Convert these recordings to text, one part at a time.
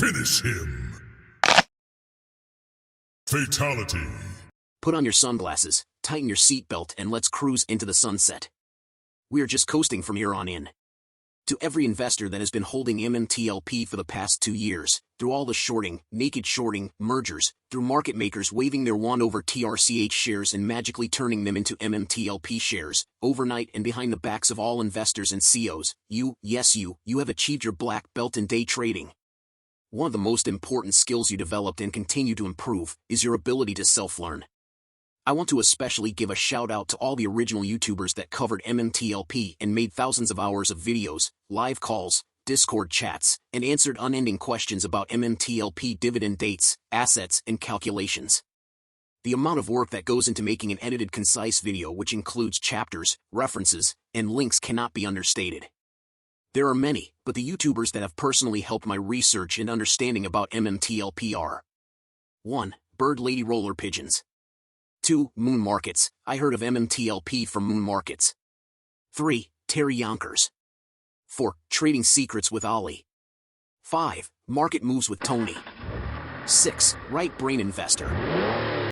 Finish him. Fatality. Put on your sunglasses, tighten your seatbelt, and let's cruise into the sunset. We are just coasting from here on in. To every investor that has been holding MMTLP for the past 2 years, through all the shorting, naked shorting, mergers, through market makers waving their wand over TRCH shares and magically turning them into MMTLP shares, overnight and behind the backs of all investors and CEOs, you have achieved your black belt in day trading. One of the most important skills you developed and continue to improve is your ability to self-learn. I want to especially give a shout out to all the original YouTubers that covered MMTLP and made thousands of hours of videos, live calls, Discord chats, and answered unending questions about MMTLP dividend dates, assets, and calculations. The amount of work that goes into making an edited concise video which includes chapters, references, and links cannot be understated. There are many, but the YouTubers that have personally helped my research and understanding about MMTLP are 1. Bird Lady Roller Pigeons. 2. Moon Markets. I heard of MMTLP from Moon Markets. 3. Terry Yonkers. 4. Trading Secrets with Ollie. 5. Market Moves with Tony. 6. Right Brain Investor.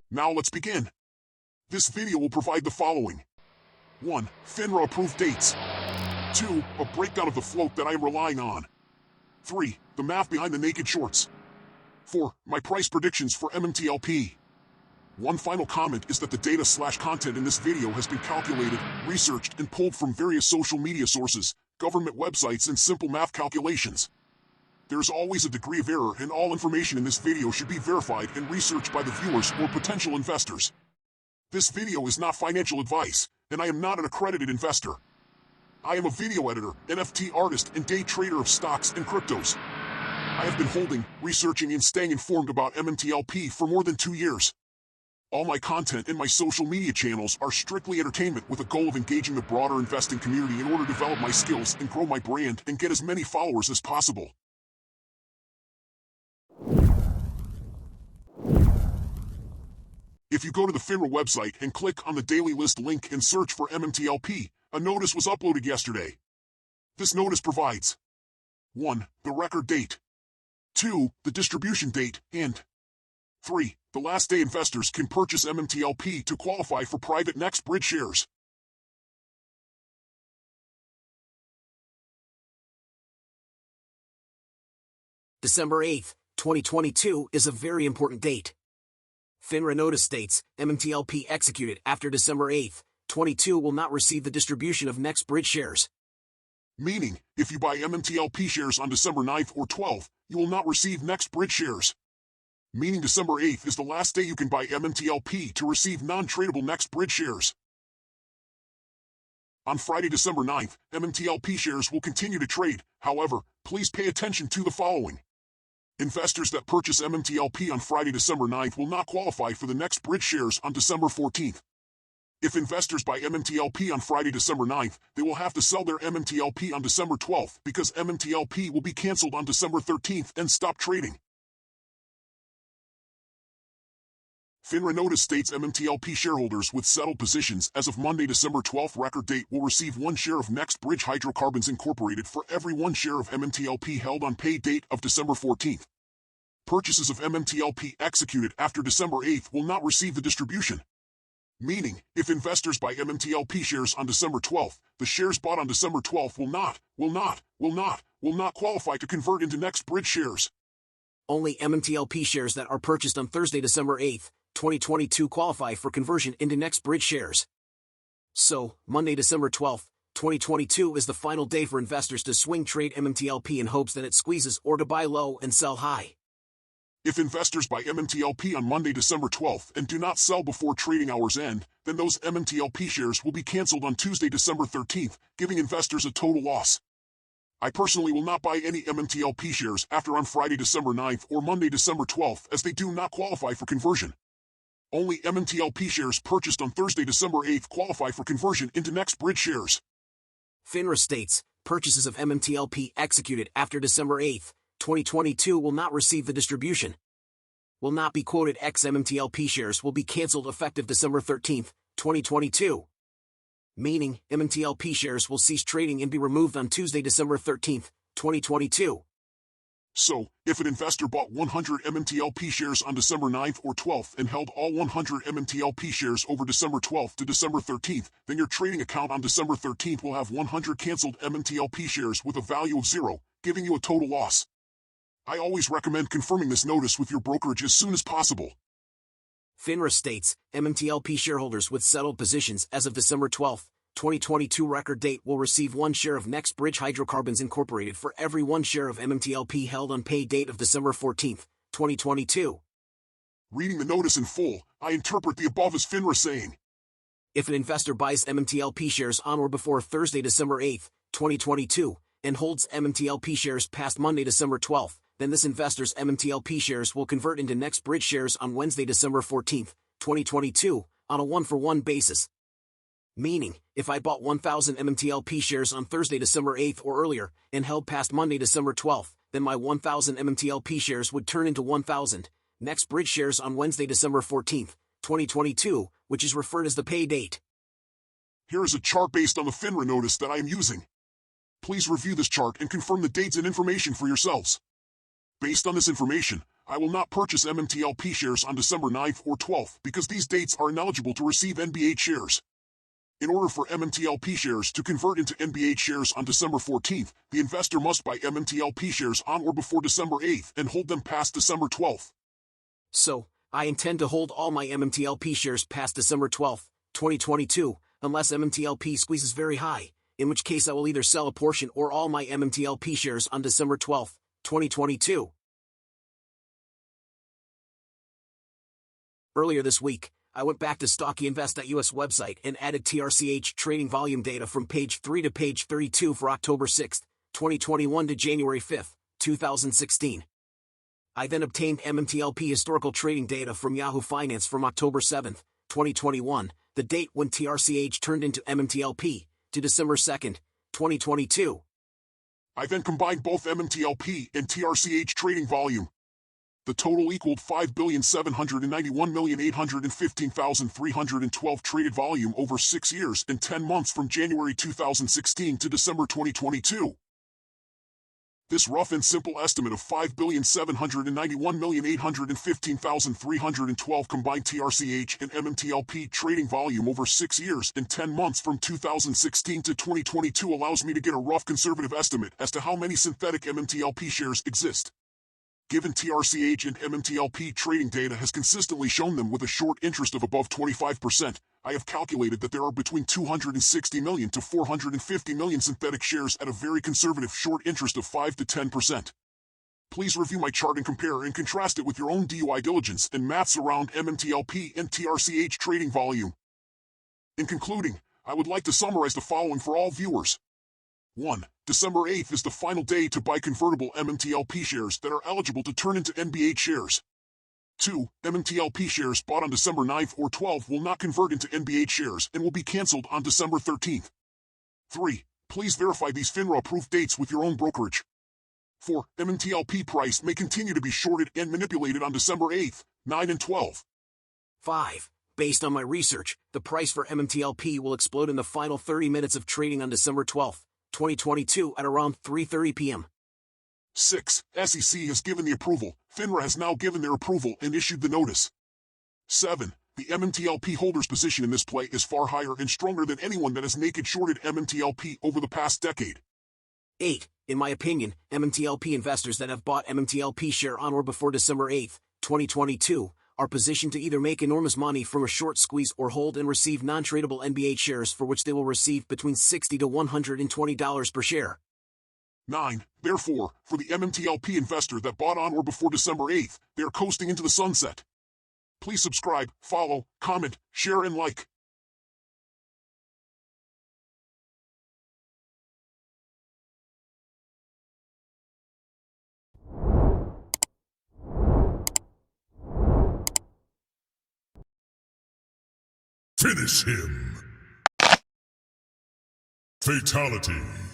Now let's begin. This video will provide the following. 1. FINRA approved dates. 2. A breakdown of the float that I am relying on. 3. The math behind the naked shorts. 4. My price predictions for MMTLP. One final comment is that the data/content in this video has been calculated, researched, and pulled from various social media sources, government websites, and simple math calculations. There is always a degree of error, and all information in this video should be verified and researched by the viewers or potential investors. This video is not financial advice, and I am not an accredited investor. I am a video editor, NFT artist, and day trader of stocks and cryptos. I have been holding, researching, and staying informed about MMTLP for more than 2 years. All my content and my social media channels are strictly entertainment with a goal of engaging the broader investing community in order to develop my skills and grow my brand and get as many followers as possible. If you go to the FINRA website and click on the daily list link and search for MMTLP, a notice was uploaded yesterday. This notice provides 1. The record date. 2. The distribution date, and 3. The last day investors can purchase MMTLP to qualify for private NextBridge shares. December 8th, 2022 is a very important date. FINRA notice states, MMTLP executed after December 8th, 2022 will not receive the distribution of NextBridge shares. Meaning, if you buy MMTLP shares on December 9th or 12th, you will not receive NextBridge shares. Meaning December 8th is the last day you can buy MMTLP to receive non-tradable NextBridge shares. On Friday, December 9th, MMTLP shares will continue to trade. However, please pay attention to the following. Investors that purchase MMTLP on Friday, December 9th will not qualify for the NextBridge shares on December 14th. If investors buy MMTLP on Friday, December 9th, they will have to sell their MMTLP on December 12th because MMTLP will be canceled on December 13th and stop trading. FINRA notice states MMTLP shareholders with settled positions as of Monday, December 12th record date will receive 1 share of NextBridge Hydrocarbons Incorporated for every 1 share of MMTLP held on pay date of December 14th. Purchases of MMTLP executed after December 8th will not receive the distribution. Meaning, if investors buy MMTLP shares on December 12th, the shares bought on December 12th will not qualify to convert into NextBridge shares. Only MMTLP shares that are purchased on Thursday, December 8th, 2022 qualify for conversion into NextBridge shares. So, Monday, December 12th, 2022 is the final day for investors to swing trade MMTLP in hopes that it squeezes or to buy low and sell high. If investors buy MMTLP on Monday, December 12th and do not sell before trading hours end, then those MMTLP shares will be canceled on Tuesday, December 13th, giving investors a total loss. I personally will not buy any MMTLP shares after on Friday, December 9th or Monday, December 12th as they do not qualify for conversion. Only MMTLP shares purchased on Thursday, December 8th qualify for conversion into NextBridge shares. FINRA states, purchases of MMTLP executed after December 8th, 2022 will not receive the distribution. Will not be quoted MMTLP shares will be canceled effective December 13th, 2022. Meaning, MMTLP shares will cease trading and be removed on Tuesday, December 13th, 2022. So, if an investor bought 100 MMTLP shares on December 9th or 12th and held all 100 MMTLP shares over December 12th to December 13th, then your trading account on December 13th will have 100 canceled MMTLP shares with a value of 0, giving you a total loss. I always recommend confirming this notice with your brokerage as soon as possible. FINRA states, MMTLP shareholders with settled positions as of December 12, 2022 record date will receive 1 share of NextBridge Hydrocarbons Incorporated for every 1 share of MMTLP held on pay date of December 14, 2022. Reading the notice in full, I interpret the above as FINRA saying, if an investor buys MMTLP shares on or before Thursday, December 8, 2022, and holds MMTLP shares past Monday, December 12, then this investor's MMTLP shares will convert into NextBridge shares on Wednesday, December 14, 2022, on a 1-for-1 basis. Meaning, if I bought 1,000 MMTLP shares on Thursday, December 8 or earlier, and held past Monday, December 12, then my 1,000 MMTLP shares would turn into 1,000 NextBridge shares on Wednesday, December 14, 2022, which is referred as the pay date. Here is a chart based on the FINRA notice that I am using. Please review this chart and confirm the dates and information for yourselves. Based on this information, I will not purchase MMTLP shares on December 9th or 12th because these dates are ineligible to receive NBH shares. In order for MMTLP shares to convert into NBH shares on December 14th, the investor must buy MMTLP shares on or before December 8th and hold them past December 12th. So, I intend to hold all my MMTLP shares past December 12, 2022, unless MMTLP squeezes very high, in which case I will either sell a portion or all my MMTLP shares on December 12, 2022. Earlier this week, I went back to StockYinvest.us website and added TRCH trading volume data from page 3 to page 32 for October 6, 2021 to January 5, 2016. I then obtained MMTLP historical trading data from Yahoo Finance from October 7, 2021, the date when TRCH turned into MMTLP, to December 2, 2022. I then combined both MMTLP and TRCH trading volume. The total equaled 5,791,815,312 traded volume over 6 years and 10 months from January 2016 to December 2022. This rough and simple estimate of 5,791,815,312 combined TRCH and MMTLP trading volume over 6 years and 10 months from 2016 to 2022 allows me to get a rough conservative estimate as to how many synthetic MMTLP shares exist. Given TRCH and MMTLP trading data has consistently shown them with a short interest of above 25%, I have calculated that there are between 260 million to 450 million synthetic shares at a very conservative short interest of 5 to 10%. Please review my chart and compare and contrast it with your own DUI diligence and maths around MMTLP and TRCH trading volume. In concluding, I would like to summarize the following for all viewers. 1. December 8th is the final day to buy convertible MMTLP shares that are eligible to turn into NBH shares. 2. MMTLP shares bought on December 9th or 12th will not convert into NBH shares and will be canceled on December 13th. 3. Please verify these FINRA-approved dates with your own brokerage. 4. MMTLP price may continue to be shorted and manipulated on December 8th, 9 and 12. 5. Based on my research, the price for MMTLP will explode in the final 30 minutes of trading on December 12, 2022 at around 3:30 p.m. 6. SEC has given the approval. FINRA has now given their approval and issued the notice. 7. The MMTLP holder's position in this play is far higher and stronger than anyone that has naked shorted MMTLP over the past decade. 8. In my opinion, MMTLP investors that have bought MMTLP share on or before December 8, 2022, are positioned to either make enormous money from a short squeeze or hold and receive non-tradable NBH shares for which they will receive between $60 to $120 per share. 9. Therefore, for the MMTLP investor that bought on or before December 8th, they are coasting into the sunset. Please subscribe, follow, comment, share, and like. Finish him. Fatality.